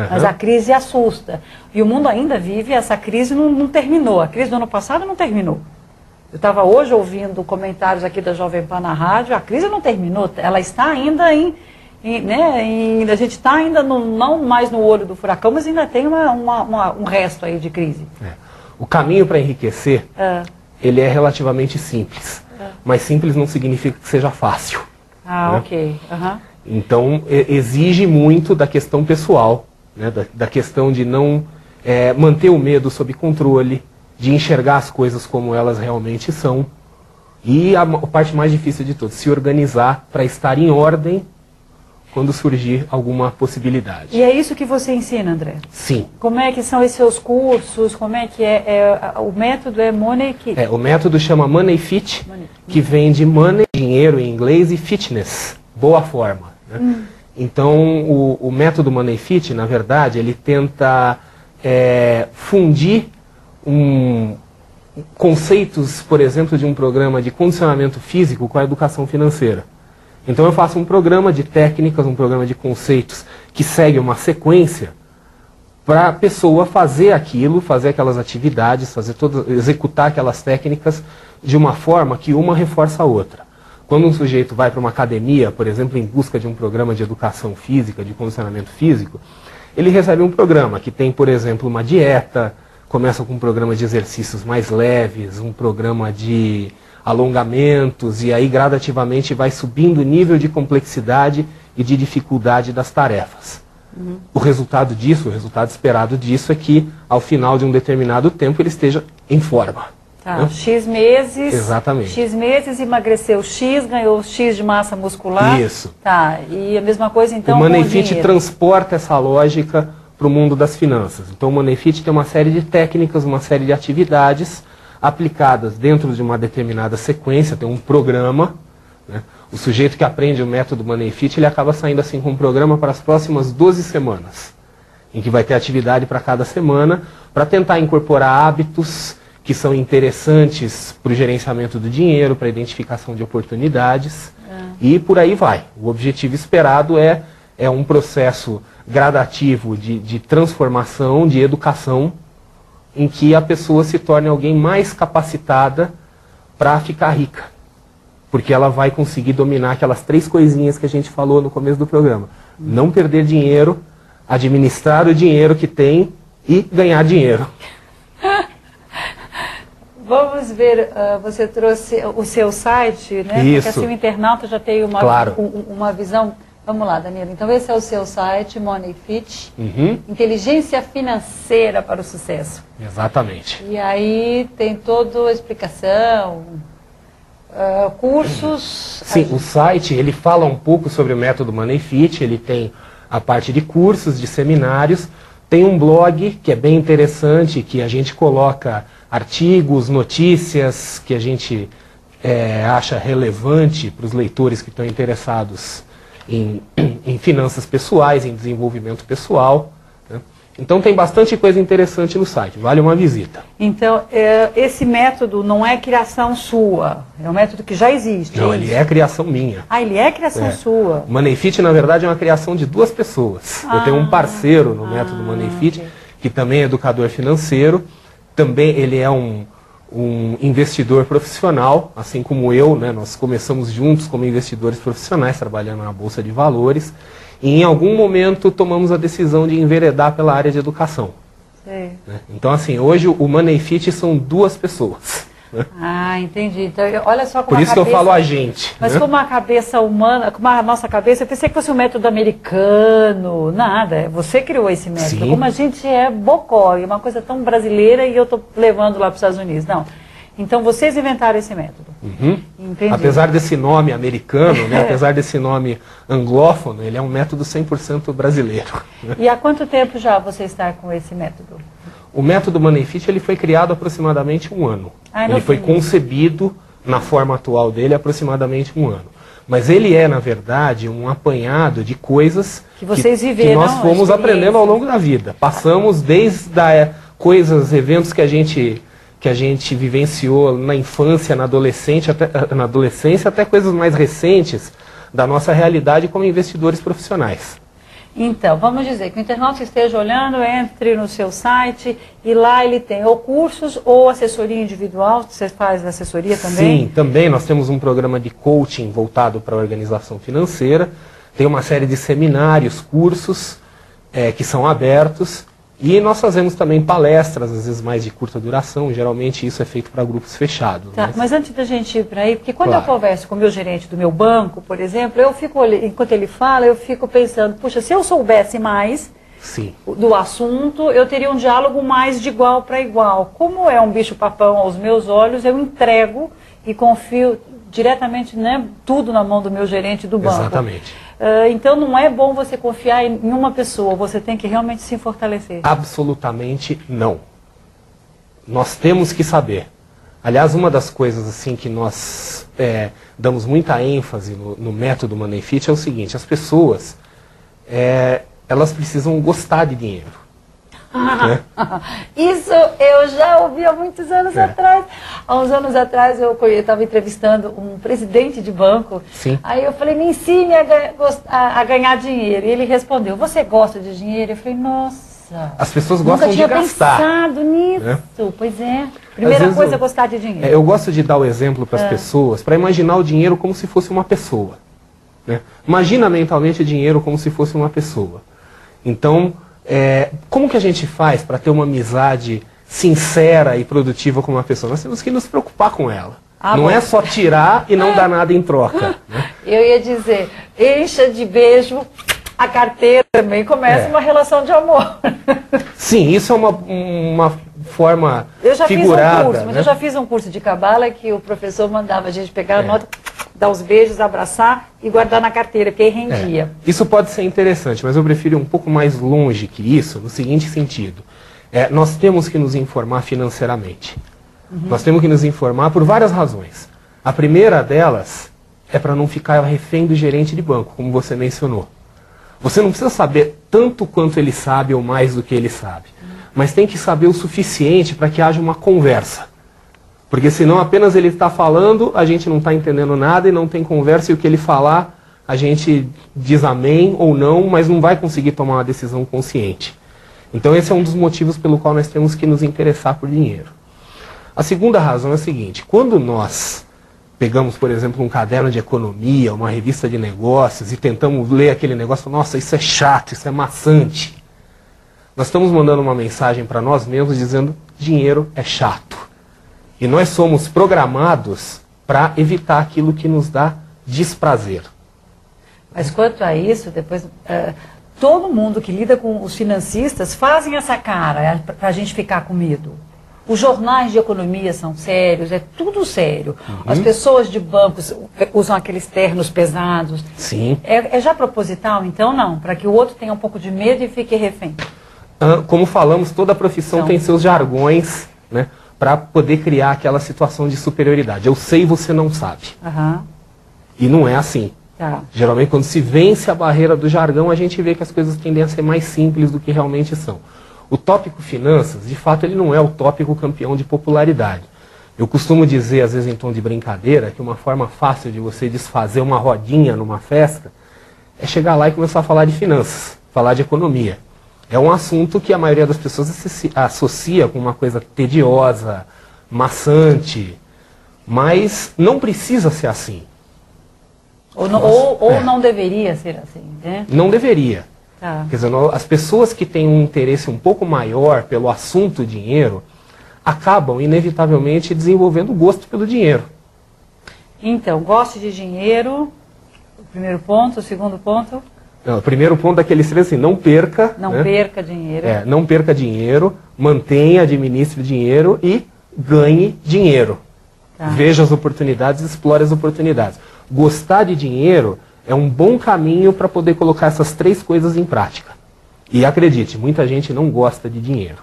Mas a crise assusta. E o mundo ainda vive, essa crise não terminou. A crise do ano passado não terminou. Eu estava hoje ouvindo comentários aqui da Jovem Pan na rádio, a crise não terminou, ela está ainda a gente está ainda não mais no olho do furacão, mas ainda tem um resto aí de crise. O caminho para enriquecer, ele é relativamente simples. Mas simples não significa que seja fácil. Ah, né? Ok. Então, exige muito da questão pessoal, né? Da questão de não manter o medo sob controle, de enxergar as coisas como elas realmente são. E a parte mais difícil de tudo, se organizar para estar em ordem quando surgir alguma possibilidade. E é isso que você ensina, André? Sim. Como é que são esses seus cursos? Como é que o método é Money Fit? O método chama Money Fit, que vem de money, dinheiro em inglês, e fitness, boa forma. Né? Então, o método Money Fit, na verdade, ele tenta fundir conceitos, por exemplo, de um programa de condicionamento físico com a educação financeira. Então eu faço um programa de técnicas, um programa de conceitos que segue uma sequência para a pessoa fazer aquilo, fazer aquelas atividades, executar aquelas técnicas de uma forma que uma reforça a outra. Quando um sujeito vai para uma academia, por exemplo, em busca de um programa de educação física, de condicionamento físico, ele recebe um programa que tem, por exemplo, uma dieta, começa com um programa de exercícios mais leves, um programa de alongamentos, e aí gradativamente vai subindo o nível de complexidade e de dificuldade das tarefas. O resultado disso, o resultado esperado disso é que ao final de um determinado tempo ele esteja em forma. Tá, X meses. Exatamente. X meses, emagreceu X, ganhou X de massa muscular. Isso. Tá, e a mesma coisa então o com o Money Fit dinheiro. Transporta essa lógica para o mundo das finanças. Então o Money Fit tem uma série de técnicas, uma série de atividades aplicadas dentro de uma determinada sequência, tem um programa, né? O sujeito que aprende o método Money Fit, ele acaba saindo assim com um programa para as próximas 12 semanas, em que vai ter atividade para cada semana, para tentar incorporar hábitos que são interessantes para o gerenciamento do dinheiro, para a identificação de oportunidades, e por aí vai. O objetivo esperado é um processo gradativo de transformação, de educação, em que a pessoa se torne alguém mais capacitada para ficar rica. Porque ela vai conseguir dominar aquelas 3 coisinhas que a gente falou no começo do programa. Não perder dinheiro, administrar o dinheiro que tem e ganhar dinheiro. Vamos ver, você trouxe o seu site, né? Isso. Porque assim o internauta já tem Claro. uma visão. Vamos lá, Danilo. Então esse é o seu site, Money Fit, Inteligência Financeira para o Sucesso. Exatamente. E aí tem toda a explicação, cursos. Sim, o site ele fala um pouco sobre o método Money Fit, ele tem a parte de cursos, de seminários, tem um blog que é bem interessante, que a gente coloca artigos, notícias que a gente acha relevante para os leitores que estão interessados em finanças pessoais, em desenvolvimento pessoal. Né? Então tem bastante coisa interessante no site, vale uma visita. Então, esse método não é criação sua, é um método que já existe. Não, ele é criação minha. Ah, ele é criação sua. O Money Fit, na verdade, é uma criação de 2 pessoas. Eu tenho um parceiro no método Money Fit, que também é educador financeiro, também ele é um investidor profissional, assim como eu, né? Nós começamos juntos como investidores profissionais, trabalhando na Bolsa de Valores, e em algum momento tomamos a decisão de enveredar pela área de educação. Sei. Né? Então, assim, hoje o Money Fit são 2 pessoas. Né? Ah, entendi. Então, olha só como Por isso que eu falo a gente. Mas né? como a cabeça humana, como a nossa cabeça, eu pensei que fosse um método americano, nada, você criou esse método. Sim. Como a gente é bocó, é uma coisa tão brasileira e eu estou levando lá para os Estados Unidos. Não. Então vocês inventaram esse método. Entendi. Apesar desse nome americano, né, apesar desse nome anglófono, ele é um método 100% brasileiro. Né? E há quanto tempo já você está com esse método? O método Money Fit ele foi criado há aproximadamente 1 ano. Ele foi concebido na forma atual dele há aproximadamente 1 ano. Mas ele é, na verdade, um apanhado de coisas que vocês viveram, que nós fomos aprendendo ao longo da vida. Passamos desde coisas, eventos que a gente vivenciou na infância, na adolescência, até coisas mais recentes da nossa realidade como investidores profissionais. Então, vamos dizer que o internauta que esteja olhando, entre no seu site e lá ele tem ou cursos ou assessoria individual. Você faz assessoria também? Sim, também nós temos um programa de coaching voltado para a organização financeira. Tem uma série de seminários, cursos que são abertos. E nós fazemos também palestras, às vezes mais de curta duração. Geralmente isso é feito para grupos fechados. Tá, mas antes da gente ir para aí, porque quando Claro. eu converso com o meu gerente do meu banco, por exemplo, eu fico, enquanto ele fala, eu fico pensando, puxa, se eu soubesse mais Sim. do assunto, eu teria um diálogo mais de igual para igual. Como é um bicho-papão aos meus olhos, eu entrego e confio diretamente, né, tudo na mão do meu gerente do banco. Exatamente. Então não é bom você confiar em uma pessoa, você tem que realmente se fortalecer. Absolutamente não. Nós temos que saber. Aliás, uma das coisas assim que nós damos muita ênfase no método Money Fit é o seguinte: as pessoas elas precisam gostar de dinheiro. Isso eu já ouvi há muitos anos atrás. Há uns anos atrás eu estava entrevistando um presidente de banco. Sim. Aí eu falei, me ensine a ganhar dinheiro. E ele respondeu, você gosta de dinheiro? Eu falei, nossa. As pessoas gostam de gastar. Nunca tinha pensado nisso. Né? Pois é. Primeira coisa é gostar de dinheiro. Eu gosto de dar o exemplo para as pessoas, para imaginar o dinheiro como se fosse uma pessoa. Né? Imagina mentalmente o dinheiro como se fosse uma pessoa. Então, como que a gente faz para ter uma amizade sincera e produtiva com uma pessoa? Nós temos que nos preocupar com ela. Não é só tirar e não dar nada em troca. Né? Eu ia dizer, encha de beijo a carteira também, começa uma relação de amor. Sim, isso é uma forma eu já figurada. Fiz um curso, né? mas eu já fiz um curso de cabala que o professor mandava a gente pegar a nota, dar os beijos, abraçar e guardar na carteira, porque aí rendia. Isso pode ser interessante, mas eu prefiro ir um pouco mais longe que isso, no seguinte sentido. Nós temos que nos informar financeiramente. Nós temos que nos informar por várias razões. A primeira delas é para não ficar refém do gerente de banco, como você mencionou. Você não precisa saber tanto quanto ele sabe ou mais do que ele sabe, mas tem que saber o suficiente para que haja uma conversa. Porque senão apenas ele está falando, a gente não está entendendo nada e não tem conversa, e o que ele falar, a gente diz amém ou não, mas não vai conseguir tomar uma decisão consciente. Então esse é um dos motivos pelo qual nós temos que nos interessar por dinheiro. A segunda razão é a seguinte: quando nós pegamos, por exemplo, um caderno de economia, uma revista de negócios e tentamos ler aquele negócio, nossa, isso é chato, isso é maçante. Nós estamos mandando uma mensagem para nós mesmos dizendo, dinheiro é chato. E nós somos programados para evitar aquilo que nos dá desprazer. Mas quanto a isso, depois todo mundo que lida com os financistas fazem essa cara para a gente ficar com medo. Os jornais de economia são sérios, é tudo sério. As pessoas de bancos usam aqueles ternos pesados. Sim. É já proposital, então não? Para que o outro tenha um pouco de medo e fique refém. Como falamos, toda profissão tem seus jargões, né, para poder criar aquela situação de superioridade. Eu sei e você não sabe. E não é assim. Geralmente, quando se vence a barreira do jargão, a gente vê que as coisas tendem a ser mais simples do que realmente são. O tópico finanças, de fato, ele não é o tópico campeão de popularidade. Eu costumo dizer, às vezes em tom de brincadeira, que uma forma fácil de você desfazer uma rodinha numa festa é chegar lá e começar a falar de finanças, falar de economia. É um assunto que a maioria das pessoas se associa com uma coisa tediosa, maçante, mas não precisa ser assim. Ou não deveria ser assim, né? Não deveria. Quer dizer, as pessoas que têm um interesse um pouco maior pelo assunto dinheiro acabam, inevitavelmente, desenvolvendo gosto pelo dinheiro. Então, goste de dinheiro, o primeiro ponto. O segundo ponto? Não, o primeiro ponto é que ele seria assim, não perca. Não perca dinheiro. Não perca dinheiro, mantenha, administre dinheiro e ganhe dinheiro. Veja as oportunidades, explore as oportunidades. Gostar de dinheiro é um bom caminho para poder colocar essas três coisas em prática. E acredite, muita gente não gosta de dinheiro.